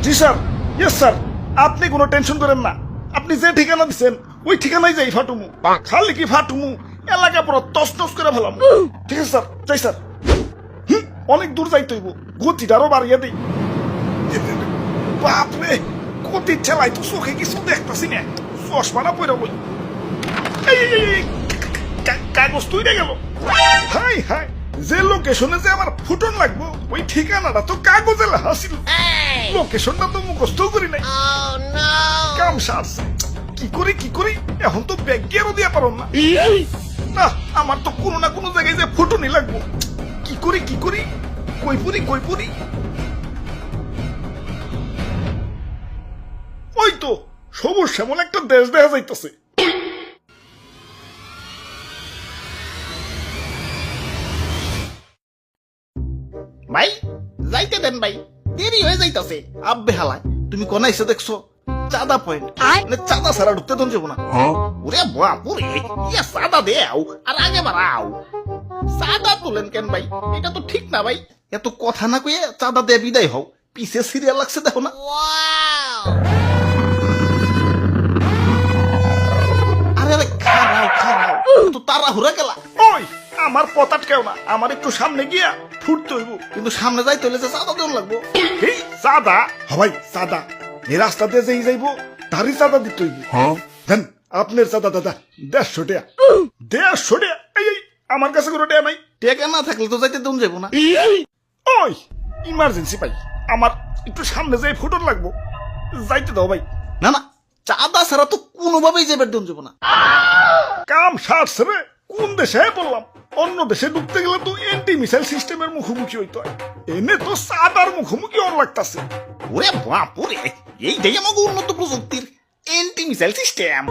জি sir, yes sir, আপনি কোনো tension করেন না। আপনি যে ঠিকানা দিচ্ছেন ওই ঠিকানায় যাই ফাটুমু। খালি কি ফাটুমু, এলাকা পুরো তছনছ করে ফেলাম। ঠিক আছে স্যার, যাই স্যার। অনেক দূর যাইতে হইব, গতিটা আরো বাড়িয়ে দিই। বাপরে, গতি ঠেলাই তো চোখে কিছু দেখতেছি না, চশমাটা পরে বলি। কাগজ তুইরে গেল। হাই হাই, যে লোকেশনে যে আমার ফুটন লাগবো ওই ঠিকানাটা তো কাগজে লেখা ছিল। লোকেশনটা তো মুখস্থ করি নাই। কাম সারছে, কি করি এখন তো ব্যাগ গিয়ারও দিয়া পারো না। না, আমার তো কোনো না কোনো জায়গায় যে ফুটনই লাগবো। কি করি কই পুরি। ওই তো সবুজ শ্যামল একটা দেশ দেখা যাইতেছে। ভাই যাইতে দেন ভাই, দেরি হয়ে যাইতাছে। আব্বে হালায়, তুমি কোন এসে দেখছো? চাঁদা পয়েন্ট, মানে চাঁদা ছাড়া ঢুকতে দন যাবো না। ওরে বাপুরে, ইয়া চাঁদা দেও আর আগে বাড়াও। চাঁদা তুলেন কেন ভাই? এটা তো ঠিক না ভাই। এত কথা না কয়ে চাঁদা দিয়ে বিদায় হও, পিছে সিরিয়াল লাগছে দেখো না। আরে আরে খারাও, তো তাড়াহুড়া গেলা। ওই আমার পথ আটকেও না, আমার একটু সামনে গিয়া ফুটতে হইব। কিন্তু সামনে যাইতে হলে যে চাঁদা দেওয়া লাগবো। এই চাঁদা হবাই চাঁদা, এই রাস্তাতে যেই যাইবো তারই চাঁদা দিতে হইব। দেন আপনার চাঁদা দাদা 150 টাকা। 150 টাকা? এই আমার কাছে কোনো টাকা নাই। টেকা না থাকলে তো যাইতে দেন যাবো না। ওই ইমার্জেন্সি ভাই, আমার একটু সামনে যাই ফুটন লাগবো, যাইতে দাও ভাই। না না, চাঁদা ছাড়া তো কোনোভাবেই যাবার দেন যাবো না। কাম সারছে রে, কোন দেশে বললাম? অন্য দেশে ঢুকতে গেলে তো এন্টি মিসাইল সিস্টেমের মুখোমুখি হইতে হয়, এনে তো চাঁদার মুখোমুখি ওর লাগতাছে। ওরে বাপুরে, এইটাই আমাকে উন্নত প্রযুক্তির এন্টি মিসাইল সিস্টেম।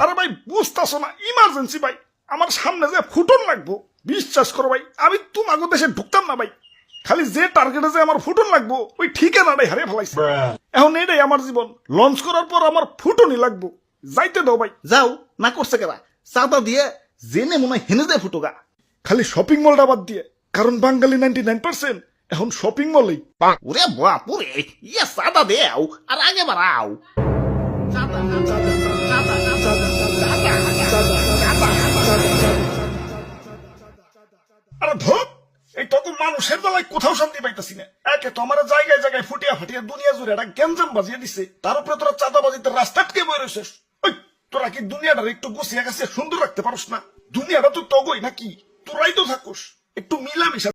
আরে ভাই বুঝতেছো না, ইমার্জেন্সি ভাই, আমার সামনে যে ফুটন লাগবো। বিশ্বাস করো ভাই, আমি তোমাকে দেশে ঢুকতাম না ভাই। খালি যে টার্গেটে যে আমার ফুটন লাগবো ওই ঠিকানাটাই হারিয়ে ফেলাইছে। এখন এটাই আমার জীবন, লঞ্চ করার পর আমার ফুটনই লাগবো, যাইতে দাও ভাই। যাও না করছে কেবা, চাঁদা দিয়ে জেনে মনে হয় হেনে দেয় ফুটোগা। খালি শপিং মলটা বাদ দিয়ে, কারণ বাঙালি 99% এখন শপিং মলেই। ওরে বাপুরে, ইয়া চাঁদা দেও আর আগে বাড়াও। আরে ধর, এই তখন মানুষের বেলায় কোথাও শান্তি পাইতেছি না। একে তো আমার জায়গায় জায়গায় ফুটিয়া ফাটিয়া দুনিয়া জুড়ে একটা গ্যাঞ্জাম বাজিয়ে দিছে, তার উপরে তোরা চাঁদাবাজিতে রাস্তা আটকে বয়ে রয়েছিস। ওই তোরা কি দুনিয়াটার একটু গুছিয়ে গেছে সুন্দর রাখতে পারস না? দুনিয়াটা তো তগই নাকি, তোরাই তো থাকুস, একটু মিলামিশা